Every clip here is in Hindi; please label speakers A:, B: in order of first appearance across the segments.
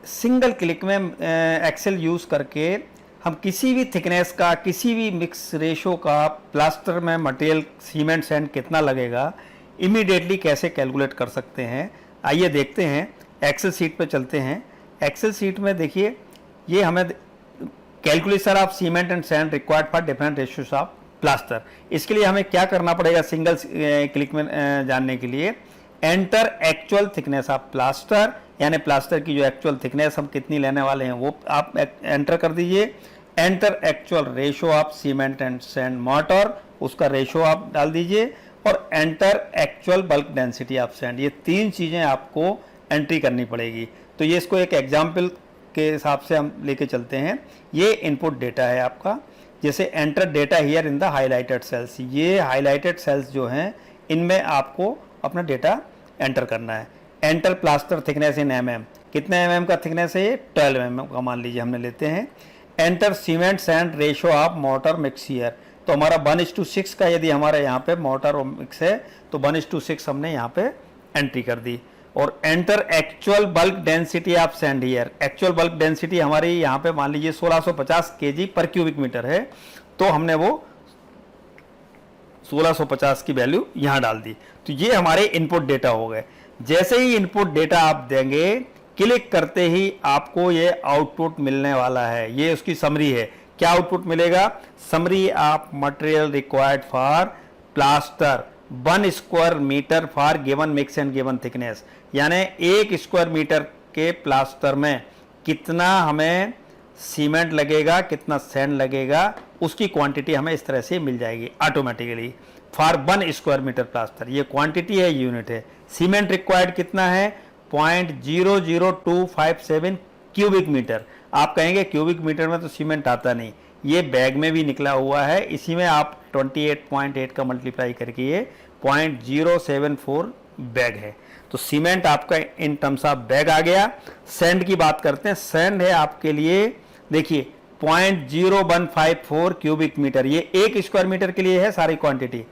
A: सिंगल क्लिक में एक्सेल यूज़ करके हम किसी भी थिकनेस का, किसी भी मिक्स रेशो का प्लास्टर में मटेरियल सीमेंट सैंड कितना लगेगा इमीडिएटली कैसे कैलकुलेट कर सकते हैं। आइए देखते हैं, एक्सेल सीट पे चलते हैं। एक्सेल सीट में देखिए, ये हमें calculation of cement and sand required for different ratios of plaster. इसके लिए हमें क्या करना पड़ेगा सिंगल क्लिक में जानने के लिए, enter actual thickness of plaster, यानी प्लास्टर की जो एक्चुअल थिकनेस हम कितनी लेने वाले हैं वो आप एंटर कर दीजिए। Enter actual ratio of cement and sand mortar, उसका रेशो आप डाल दीजिए, और enter actual bulk density of sand. ये तीन चीज़ें आपको एंट्री करनी पड़ेगी। तो ये इसको एक एग्जाम्पल के हिसाब से हम लेके चलते हैं। ये इनपुट डेटा है आपका, जैसे enter data here in the highlighted cells. ये हाईलाइटेड सेल्स जो हैं इनमें आपको अपना डेटा एंटर करना है। Enter plaster thickness in mm, कितने mm का थिकनेस है ये, 12 mm का मान लीजिए हमने लेते हैं। Enter cement sand ratio of mortar mix here, तो हमारा 1:6 का यदि हमारे यहाँ पे मोर्टार और मिक्स है तो 1:6 हमने यहाँ पे एंट्री कर दी। और enter actual bulk density of sand here, actual bulk density हमारी यहाँ पे मान लीजिए 1650 kg पर क्यूबिक मीटर है, तो हमने वो 1650 की वैल्यू यहाँ डाल दी। तो ये हमारे इनपुट डेटा हो गए। जैसे ही इनपुट डेटा आप देंगे, क्लिक करते ही आपको ये आउटपुट मिलने वाला है। ये उसकी समरी है। क्या आउटपुट मिलेगा, summary of material required for plaster 1 square metre for given mix and given thickness, यानी 1 स्क्वायर मीटर के प्लास्टर में कितना हमें सीमेंट लगेगा, कितना सैंड लगेगा, उसकी क्वांटिटी हमें इस तरह से मिल जाएगी automatically for 1 square metre plaster. ये क्वांटिटी है, यूनिट है। सीमेंट रिक्वायर्ड कितना है, 0.00257 क्यूबिक मीटर। आप कहेंगे क्यूबिक मीटर में तो सीमेंट आता नहीं, ये बैग में भी निकला हुआ है, इसी में आप 28.8 का मल्टीप्लाई करके ये 0.074 बैग है। तो सीमेंट आपका इन टर्म्स ऑफ बैग आ गया। सैंड की बात करते हैं, सैंड है आपके लिए देखिए 0.0154 क्यूबिक मीटर, ये 1 स्क्वायर मीटर के लिए है सारी क्वांटिटी।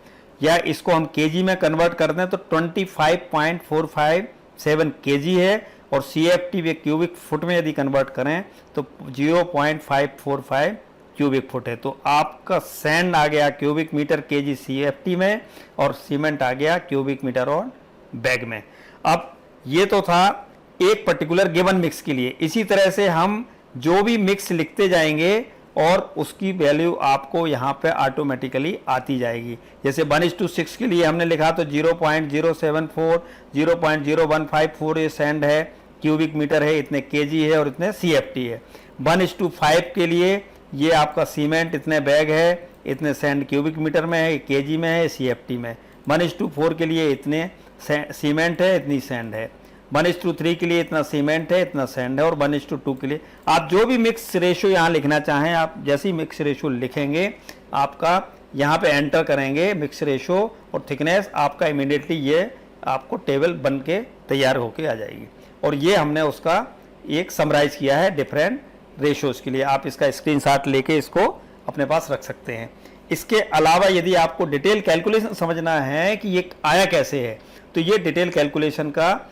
A: या इसको हम केजी में कन्वर्ट कर दें तो 25.457 केजी है, और CFT वे क्यूबिक फुट में यदि कन्वर्ट करें तो 0.545 क्यूबिक फुट है। तो आपका सैंड आ गया क्यूबिक मीटर केजी CFT में, और सीमेंट आ गया क्यूबिक मीटर और बैग में। अब ये तो था एक पर्टिकुलर गिवन मिक्स के लिए। इसी तरह से हम जो भी मिक्स लिखते जाएंगे और उसकी वैल्यू आपको यहाँ पे ऑटोमेटिकली आती जाएगी। जैसे 1:6 के लिए हमने लिखा तो 0.074, 0.0154 ये सैंड है, क्यूबिक मीटर है, इतने केजी है और इतने CFT है। 1:5 के लिए ये आपका सीमेंट इतने बैग है, इतने सैंड क्यूबिक मीटर में है, केजी में है, CFT में। 1:4 के लिए इतने सीमेंट है, इतनी सैंड है। 1:3 के लिए इतना सीमेंट है, इतना सैंड है। और 1:2 के लिए आप जो भी मिक्स रेशो यहाँ लिखना चाहें, आप जैसी मिक्स रेशो लिखेंगे, आपका यहाँ पे एंटर करेंगे मिक्स रेशो और थिकनेस, आपका इमीडिएटली ये आपको टेबल बन के तैयार होके आ जाएगी। और ये हमने उसका एक समराइज किया है डिफरेंट रेशोज़ के लिए। आप इसका स्क्रीनशॉट लेके इसको अपने पास रख सकते हैं। इसके अलावा यदि आपको डिटेल कैलकुलेशन समझना है कि ये आया कैसे है, तो ये डिटेल कैलकुलेशन का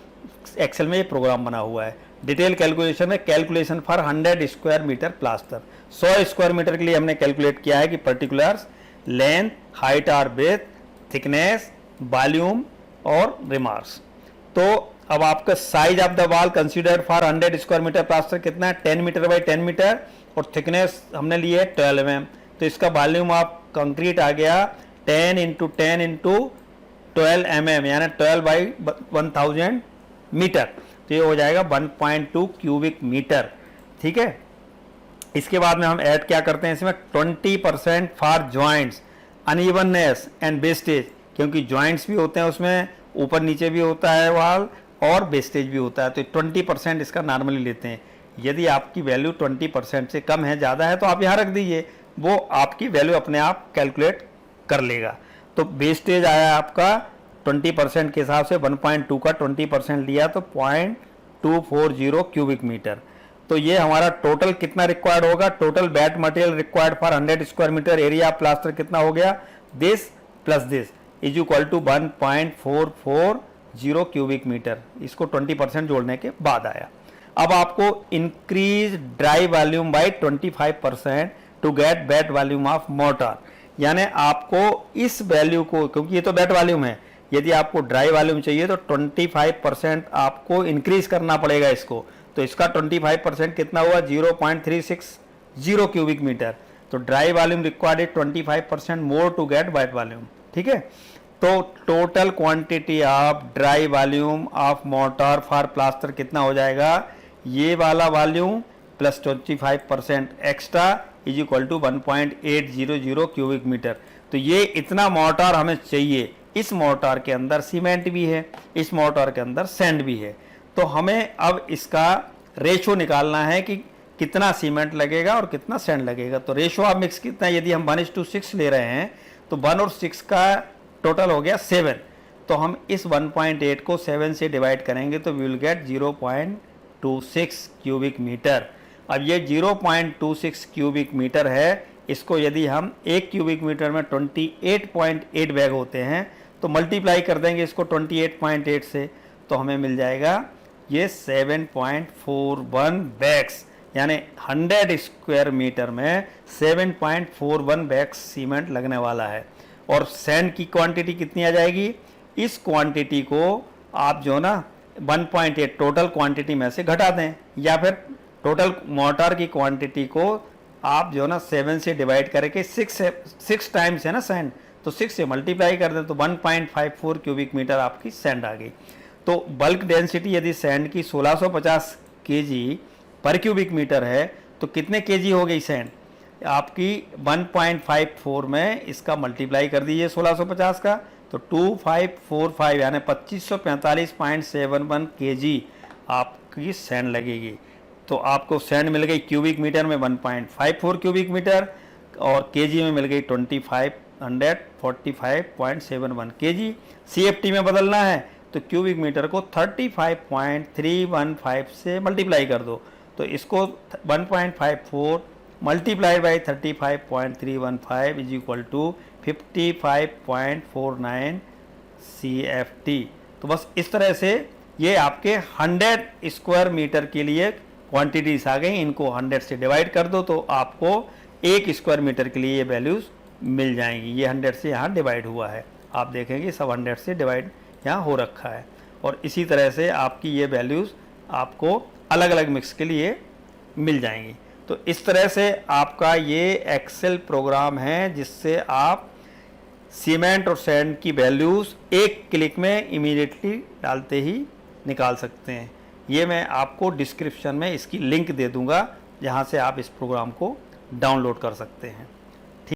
A: एक्सेल में ये प्रोग्राम बना हुआ है। डिटेल कैलकुलेशन में calculation for 100 square metre plaster, 100 square metre के लिए हमने कैलकुलेट किया है कि पर्टिकुलर्स, लेंथ, हाइट और ब्रेथ, थिकनेस, वॉल्यूम और रिमार्क्स। तो अब आपका size of the wall considered for 100 square metre plaster कितना है, 10 मीटर बाई 10 मीटर, और थिकनेस हमने ली है 12 mm। तो इसका वॉल्यूम ऑफ कंक्रीट आ गया 10 × 10 × 12 mm, यानी 12 बाई 1000 मीटर। तो ये हो जाएगा 1.2 क्यूबिक मीटर। ठीक है, इसके बाद में हम ऐड क्या करते हैं इसमें, 20% for joints, unevenness and wastage, क्योंकि जॉइंट्स भी होते हैं उसमें, ऊपर नीचे भी होता है वाल और वेस्टेज भी होता है। तो 20% इसका नॉर्मली लेते हैं। यदि आपकी वैल्यू 20% से कम है, ज़्यादा है, तो आप यहाँ रख दीजिए, वो आपकी वैल्यू अपने आप कैलकुलेट कर लेगा। तो वेस्टेज आया आपका 20% के हिसाब से 1.2 का 20% लिया तो 0.240 क्यूबिक मीटर। तो ये हमारा टोटल कितना रिक्वायर्ड होगा, total wet material required for 100 square metre area plaster कितना हो गया, this plus this is equal to 1.440 cubic metre. इसको 20% जोड़ने के बाद आया। अब आपको increase dry volume by 25% to get wet volume of mortar, यानी आपको इस वैल्यू को, क्योंकि ये तो बेड वॉल्यूम है, यदि आपको ड्राई वॉल्यूम चाहिए तो 25% आपको इंक्रीज करना पड़ेगा इसको। तो इसका 25% कितना हुआ, 0.360 क्यूबिक मीटर। तो dry volume required 25% more to get wet volume. ठीक है, तो total quantity of dry volume of mortar for plaster कितना हो जाएगा, ये वाला volume plus 25% extra is equal to 1.800 cubic metre. तो ये इतना मोटर हमें चाहिए। इस मोटर के अंदर सीमेंट भी है, इस मोटर के अंदर सैंड भी है। तो हमें अब इसका रेशो निकालना है कि कितना सीमेंट लगेगा और कितना सैंड लगेगा। तो रेशो ऑफ मिक्स कितना है, यदि हम 1:6 ले रहे हैं तो 1 और 6 का टोटल हो गया 7। तो हम इस 1.8 को 7 से डिवाइड करेंगे तो we will get 0.26 cubic metre. अब ये 0.26 क्यूबिक मीटर है, इसको यदि हम 1 क्यूबिक मीटर में 28.8 बैग होते हैं तो मल्टीप्लाई कर देंगे इसको 28.8 से, तो हमें मिल जाएगा ये 7.41 बैग्स, यानी 100 स्क्वायर मीटर में 7.41 बैग्स सीमेंट लगने वाला है। और सैंड की क्वांटिटी कितनी आ जाएगी, इस क्वांटिटी को आप जो ना 1.8 टोटल क्वांटिटी में से घटा दें, या फिर टोटल मोटर की क्वांटिटी को आप जो ना 7 से डिवाइड करके 6 टाइम्स है ना सैंड, तो 6 से मल्टीप्लाई कर दें तो 1.54 क्यूबिक मीटर आपकी सैंड आ गई। तो बल्क डेंसिटी यदि सैंड की 1650 केजी पर क्यूबिक मीटर है तो कितने केजी हो गई सैंड आपकी, 1.54 में इसका मल्टीप्लाई कर दीजिए 1650 का, तो 2545 यानी 2545.71 केजी आपकी सैंड लगेगी। तो आपको सैंड मिल गई क्यूबिक मीटर में 1.54 क्यूबिक मीटर और केजी में मिल गई 2545.71 केजी। सीएफटी में बदलना है तो क्यूबिक मीटर को 35.315 से मल्टीप्लाई कर दो, तो इसको 1.54 multiply by 35.315 is equal to 55.49 CFT। तो बस इस तरह से ये आपके 100 स्क्वायर मीटर के लिए क्वांटिटीज आ गई, इनको 100 से डिवाइड कर दो तो आपको 1 स्क्वायर मीटर के लिए ये वैल्यूज़ मिल जाएंगी। ये 100 से यहाँ डिवाइड हुआ है, आप देखेंगे सब 100 से डिवाइड यहाँ हो रखा है। और इसी तरह से आपकी ये वैल्यूज़ आपको अलग अलग मिक्स के लिए मिल जाएंगी। तो इस तरह से आपका ये एक्सेल प्रोग्राम है जिससे आप सीमेंट और सैंड की वैल्यूज़ एक क्लिक में इमीडिएटली डालते ही निकाल सकते हैं। ये मैं आपको डिस्क्रिप्शन में इसकी लिंक दे दूंगा जहाँ से आप इस प्रोग्राम को डाउनलोड कर सकते हैं।